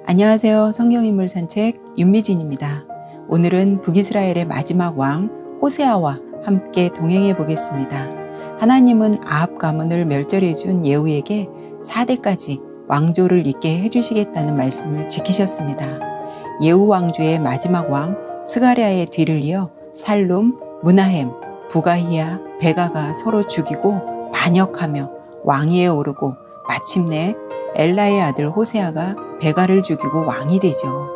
안녕하세요. 성경인물 산책 윤미진입니다. 오늘은 북이스라엘의 마지막 왕 호세아와 함께 동행해 보겠습니다. 하나님은 아합 가문을 멸절해 준 예후에게 4대까지 왕조를 잇게 해주시겠다는 말씀을 지키셨습니다. 예후 왕조의 마지막 왕 스가랴의 뒤를 이어 살룸, 므나헴, 부가히야, 베가가 서로 죽이고 반역하며 왕위에 오르고 마침내 엘라의 아들 호세아가 베가를 죽이고 왕이 되죠.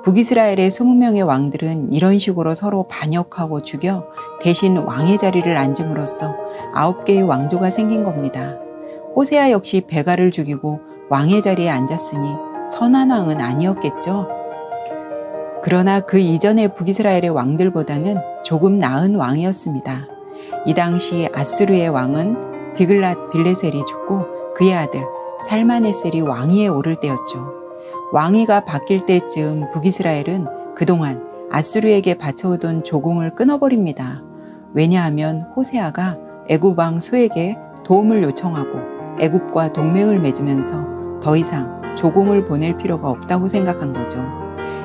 북이스라엘의 20명의 왕들은 이런 식으로 서로 반역하고 죽여 대신 왕의 자리를 앉음으로써 9개의 왕조가 생긴 겁니다. 호세아 역시 베가를 죽이고 왕의 자리에 앉았으니 선한 왕은 아니었겠죠. 그러나 그 이전의 북이스라엘의 왕들보다는 조금 나은 왕이었습니다. 이 당시 아수르의 왕은 디글랏 빌레셀이 죽고 그의 아들 살마네셀이 왕위에 오를 때였죠. 왕위가 바뀔 때쯤 북이스라엘은 그동안 아수르에게 바쳐오던 조공을 끊어버립니다. 왜냐하면 호세아가 애굽 왕 소에게 도움을 요청하고 애굽과 동맹을 맺으면서 더 이상 조공을 보낼 필요가 없다고 생각한 거죠.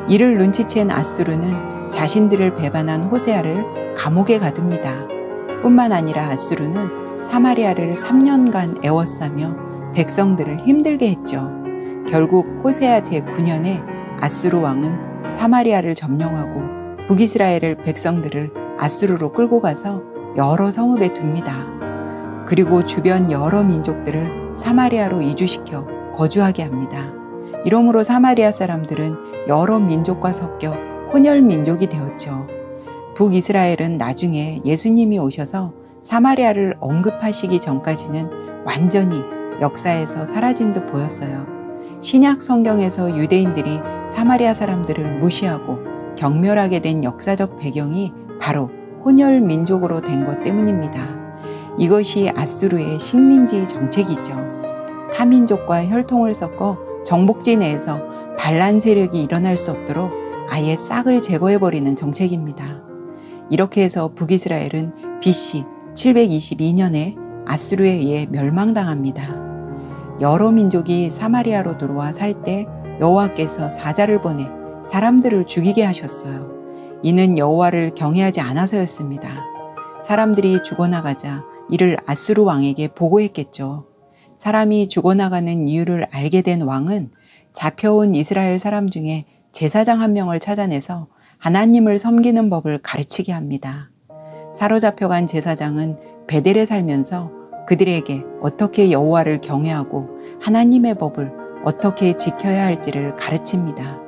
이를 눈치챈 아수르는 자신들을 배반한 호세아를 감옥에 가둡니다. 뿐만 아니라 아수르는 사마리아를 3년간 애워싸며 백성들을 힘들게 했죠. 결국 호세아 제9년에 아수르 왕은 사마리아를 점령하고 북이스라엘 백성들을 아수르로 끌고 가서 여러 성읍에 둡니다. 그리고 주변 여러 민족들을 사마리아로 이주시켜 거주하게 합니다. 이러므로 사마리아 사람들은 여러 민족과 섞여 혼혈 민족이 되었죠. 북이스라엘은 나중에 예수님이 오셔서 사마리아를 언급하시기 전까지는 완전히 역사에서 사라진 듯 보였어요. 신약 성경에서 유대인들이 사마리아 사람들을 무시하고 경멸하게 된 역사적 배경이 바로 혼혈 민족으로 된 것 때문입니다. 이것이 아수르의 식민지 정책이죠. 타민족과 혈통을 섞어 정복지 내에서 반란 세력이 일어날 수 없도록 아예 싹을 제거해버리는 정책입니다. 이렇게 해서 북이스라엘은 BC 722년에 아수르에 의해 멸망당합니다. 여러 민족이 사마리아로 들어와 살 때 여호와께서 사자를 보내 사람들을 죽이게 하셨어요. 이는 여호와를 경외하지 않아서였습니다. 사람들이 죽어나가자 이를 아수르 왕에게 보고했겠죠. 사람이 죽어나가는 이유를 알게 된 왕은 잡혀온 이스라엘 사람 중에 제사장 한 명을 찾아내서 하나님을 섬기는 법을 가르치게 합니다. 사로잡혀간 제사장은 베델에 살면서 그들에게 어떻게 여호와를 경외하고 하나님의 법을 어떻게 지켜야 할지를 가르칩니다.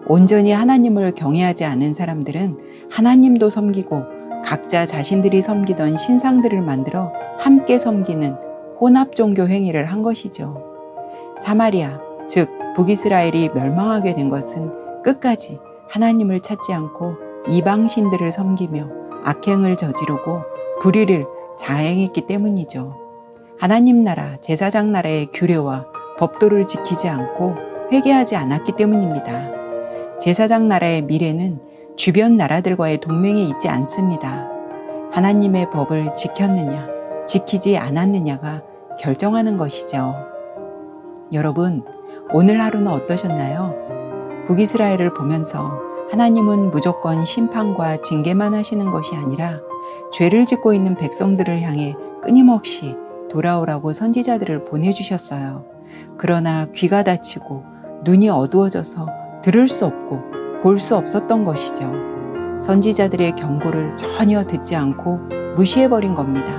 온전히 하나님을 경외하지 않은 사람들은 하나님도 섬기고 각자 자신들이 섬기던 신상들을 만들어 함께 섬기는 혼합 종교 행위를 한 것이죠. 사마리아, 즉 북이스라엘이 멸망하게 된 것은 끝까지 하나님을 찾지 않고 이방신들을 섬기며 악행을 저지르고 불의를 자행했기 때문이죠. 하나님 나라, 제사장 나라의 규례와 법도를 지키지 않고 회개하지 않았기 때문입니다. 제사장 나라의 미래는 주변 나라들과의 동맹에 있지 않습니다. 하나님의 법을 지켰느냐, 지키지 않았느냐가 결정하는 것이죠. 여러분, 오늘 하루는 어떠셨나요? 북이스라엘을 보면서 하나님은 무조건 심판과 징계만 하시는 것이 아니라 죄를 짓고 있는 백성들을 향해 끊임없이 돌아오라고 선지자들을 보내주셨어요. 그러나 귀가 닫히고 눈이 어두워져서 들을 수 없고 볼 수 없었던 것이죠. 선지자들의 경고를 전혀 듣지 않고 무시해버린 겁니다.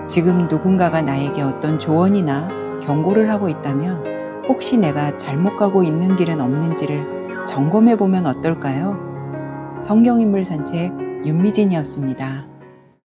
지금 누군가가 나에게 어떤 조언이나 경고를 하고 있다면 혹시 내가 잘못 가고 있는 길은 없는지를 점검해 보면 어떨까요? 성경인물 산책 윤미진이었습니다.